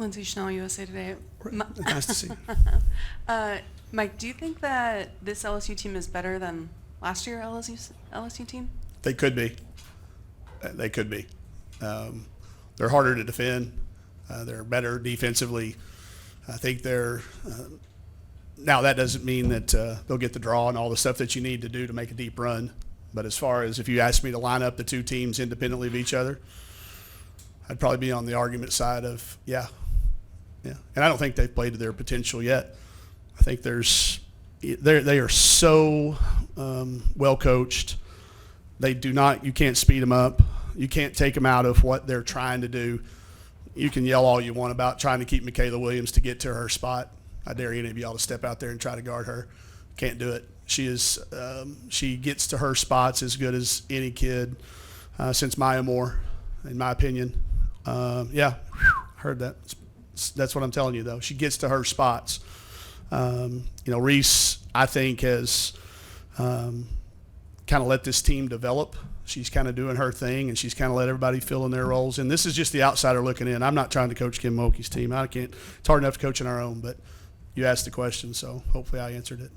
Lindsay Schnell, USA Today. Nice to see you. Mike, do you think that this LSU team is better than last year LSU team? They could be. They could be. They're harder to defend. They're better defensively. I think they're now that doesn't mean that they'll get the draw and all the stuff that you need to do to make a deep run. But as far as if you asked me to line up the two teams independently of each other, I'd probably be on the argument side of yeah. And I don't think they've played to their potential yet. I think they are so well coached. They do not. You can't speed them up. You can't take them out of what they're trying to do. You can yell all you want about trying to keep Michaela Williams to get to her spot. I dare any of y'all to step out there and try to guard her. Can't do it. She gets to her spots as good as any kid since Maya Moore, in my opinion. Heard that. That's what I'm telling you, though. She gets to her spots. Reese, I think, has kind of let this team develop. She's kind of doing her thing, and she's kind of let everybody fill in their roles. And this is just the outsider looking in. I'm not trying to coach Kim Mulkey's team. I can't. It's hard enough to coach in our own, but you asked the question, so hopefully I answered it.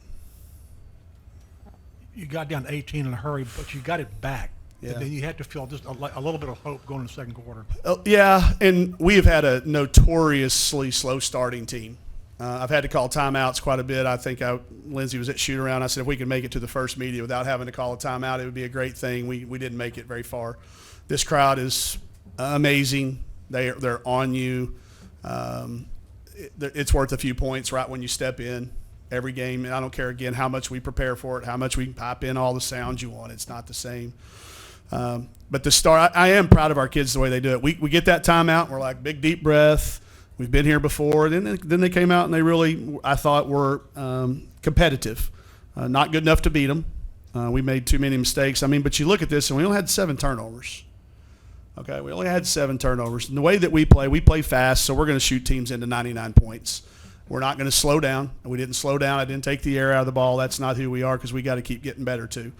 You got down to 18 in a hurry, but you got it back. Yeah. And then you had to feel just a little bit of hope going in the second quarter. Yeah, and we have had a notoriously slow starting team. I've had to call timeouts quite a bit. I think Lindsay was at shoot-around. I said if we could make it to the first media without having to call a timeout, it would be a great thing. We didn't make it very far. This crowd is amazing. They're on you. It's worth a few points right when you step in every game. And I don't care, again, how much we prepare for it, how much we pipe in all the sounds you want. It's not the same. But the start, I am proud of our kids the way they do it. We get that timeout, and we're like, big, deep breath. We've been here before. Then they came out, and they really, I thought, were competitive. Not good enough to beat them. We made too many mistakes. But you look at this, and we only had 7 turnovers. Okay, we only had 7 turnovers. And the way that we play fast, so we're going to shoot teams into 99 points. We're not going to slow down. We didn't slow down. I didn't take the air out of the ball. That's not who we are because we got to keep getting better too.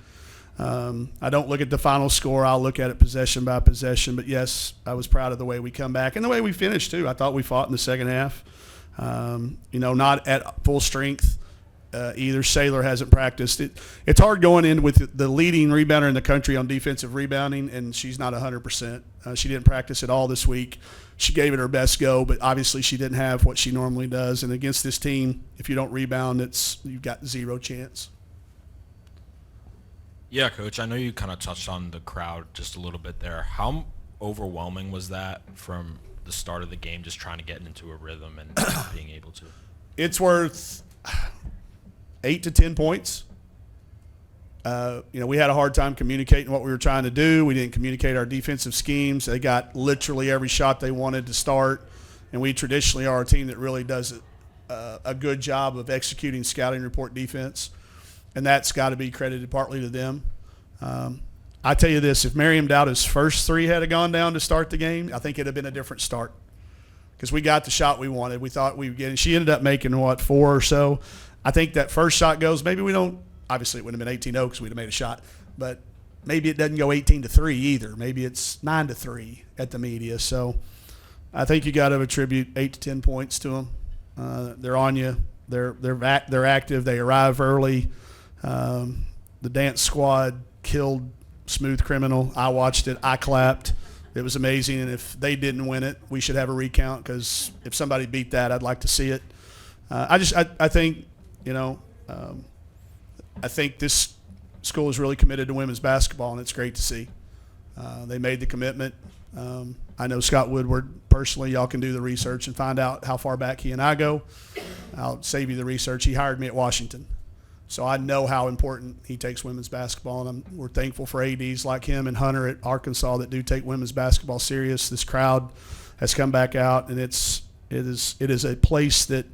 I don't look at the final score. I'll look at it possession by possession. But, yes, I was proud of the way we come back and the way we finished too. I thought we fought in the second half. Not at full strength either. Saylor hasn't practiced. It's hard going in with the leading rebounder in the country on defensive rebounding, and she's not 100%. She didn't practice at all this week. She gave it her best go, but obviously she didn't have what she normally does. And against this team, if you don't rebound, you've got 0 chance. Yeah, Coach, I know you kind of touched on the crowd just a little bit there. How overwhelming was that from the start of the game, just trying to get into a rhythm and not being able to? It's worth 8 to 10 points. We had a hard time communicating what we were trying to do. We didn't communicate our defensive schemes. They got literally every shot they wanted to start, and we traditionally are a team that really does a good job of executing scouting report defense, and that's got to be credited partly to them. I tell you this, if Miriam Dowda's first 3 had gone down to start the game, I think it would have been a different start because we got the shot we wanted. We thought we would get it. She ended up making, 4 or so. I think that first shot goes, maybe we don't. Obviously, it wouldn't have been 18-0 because we'd have made a shot. But maybe it doesn't go 18-3 either. Maybe it's 9-3 at the media. So I think you got to attribute 8 to 10 points to them. They're on you. They're active. They arrive early. The dance squad killed Smooth Criminal. I watched it. I clapped. It was amazing. And if they didn't win it, we should have a recount because if somebody beat that, I'd like to see it. I think, I think this school is really committed to women's basketball, and it's great to see. They made the commitment. I know Scott Woodward personally. Y'all can do the research and find out how far back he and I go. I'll save you the research. He hired me at Washington. So I know how important he takes women's basketball, and we're thankful for ADs like him and Hunter at Arkansas that do take women's basketball serious. This crowd has come back out, and it is a place that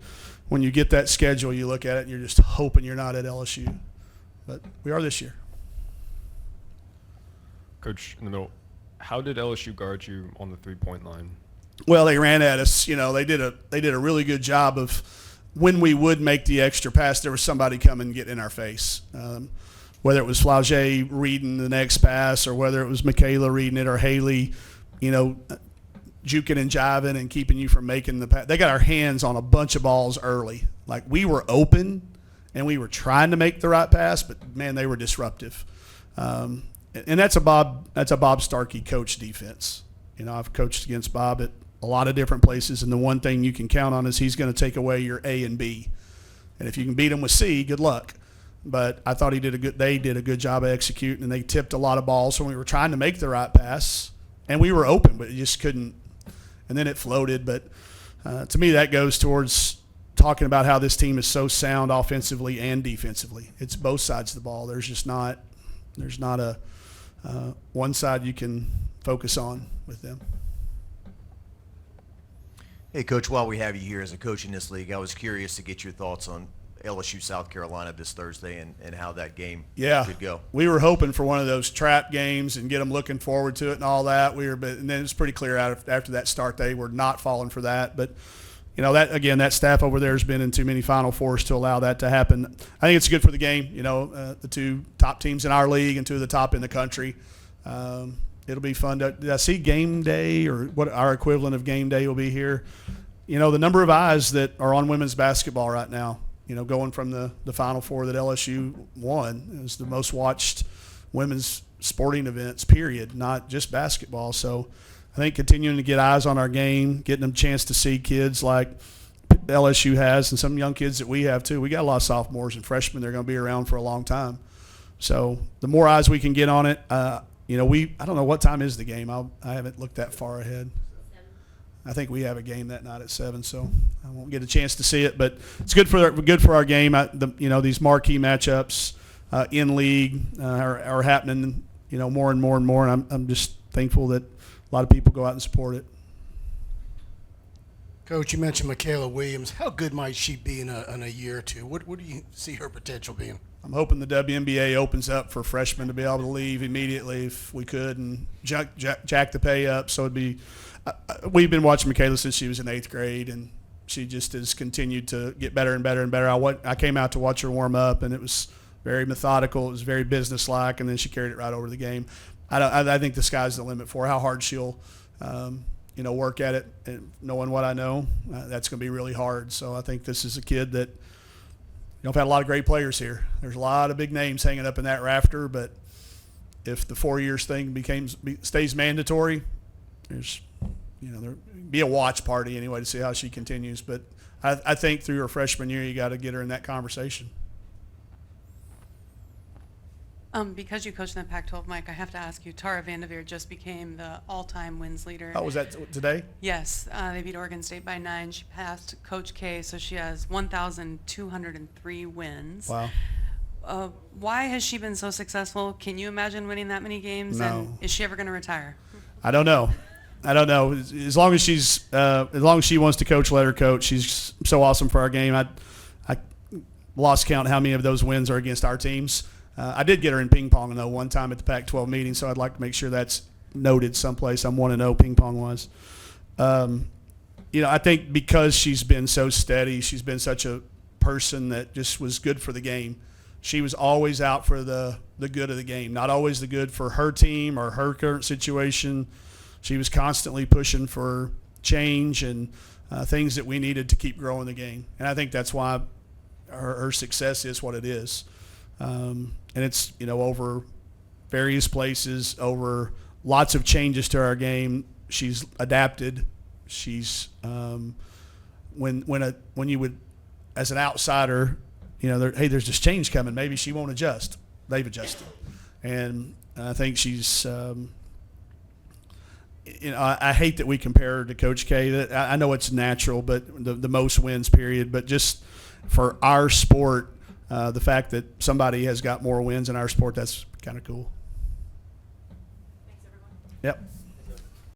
when you get that schedule, you look at it and you're just hoping you're not at LSU. But we are this year. Coach, in the middle, how did LSU guard you on the 3-point line? Well, they ran at us. They did a really good job of when we would make the extra pass, there was somebody coming and getting in our face. Whether it was Flauget reading the next pass or whether it was Michaela reading it or Haley, juking and jiving and keeping you from making the pass. They got our hands on a bunch of balls early. Like, we were open and we were trying to make the right pass, but man, they were disruptive. And that's a Bob Starkey coach defense. You know, I've coached against Bob at a lot of different places, and the one thing you can count on is he's going to take away your A and B. And if you can beat him with C, good luck. But I thought they did a good job of executing, and they tipped a lot of balls when we were trying to make the right pass, and we were open, but you just couldn't. And then it floated. But to me, that goes towards talking about how this team is so sound offensively and defensively. It's both sides of the ball. There's not a one side you can focus on with them. Hey, Coach, while we have you here as a coach in this league, I was curious to get your thoughts on LSU South Carolina this Thursday and how that game could go. We were hoping for one of those trap games and get them looking forward to it and all that. And then it's pretty clear after that start they were not falling for that. But, you know, that staff over there has been in too many Final Fours to allow that to happen. I think it's good for the game. You know, the two top teams in our league and two of the top in the country. It'll be fun. Did I see game day, or what our equivalent of game day will be here? You know, the number of eyes that are on women's basketball right now, you know, going from the Final Four that LSU won, is the most watched women's sporting events, period, not just basketball. So I think continuing to get eyes on our game, getting them a chance to see kids like LSU has, and some young kids that we have too. We got a lot of sophomores and freshmen. They're going to be around for a long time. So the more eyes we can get on it, you know, I don't know what time is the game. I haven't looked that far ahead. I think we have a game that night at 7, so I won't get a chance to see it. But it's good for our game. You know, these marquee matchups in league are happening, you know, more and more and more. And I'm just thankful that a lot of people go out and support it. Coach, you mentioned Michaela Williams. How good might she be in a year or two? What do you see her potential being? I'm hoping the WNBA opens up for freshmen to be able to leave immediately if we could, and jack the pay up. So it'd be we've been watching Michaela since she was in 8th grade, and she just has continued to get better and better and better. I came out to watch her warm up, and it was very methodical. It was very businesslike, and then she carried it right over the game. I think the sky's the limit for her. How hard she'll you know, work at it, and knowing what I know, that's going to be really hard. So I think this is a kid that, you know, I've had a lot of great players here. There's a lot of big names hanging up in that rafter, but if the 4 years thing stays mandatory, there's, you know, there be a watch party anyway to see how she continues. But I think through her freshman year, you got to get her in that conversation. Because you coach in the Pac-12, Mike, I have to ask you, Tara VanDerveer just became the all-time wins leader. Oh, was that today? Yes, they beat Oregon State by 9. She passed Coach K, so she has 1,203 wins. Wow. Why has she been so successful? Can you imagine winning that many games? No. And is she ever going to retire? I don't know. As long as she wants to coach, let her coach. She's so awesome for our game. I lost count how many of those wins are against our teams. I did get her in ping pong, though, one time at the Pac-12 meeting, so I'd like to make sure that's noted someplace. I'm 1-0 ping pong was. You know, I think because she's been so steady, she's been such a person that just was good for the game. She was always out for the good of the game, not always the good for her team or her current situation. She was constantly pushing for change and things that we needed to keep growing the game. And I think that's why her success is what it is. And it's, you know, over various places, over lots of changes to our game. She's adapted. She's when you would, as an outsider, you know, hey, there's this change coming. Maybe she won't adjust. They've adjusted, and I think she's. You know, I hate that we compare her to Coach K. I know it's natural, but the most wins period. But just for our sport. The fact that somebody has got more wins in our sport, that's kind of cool. Thanks, everyone. Yep.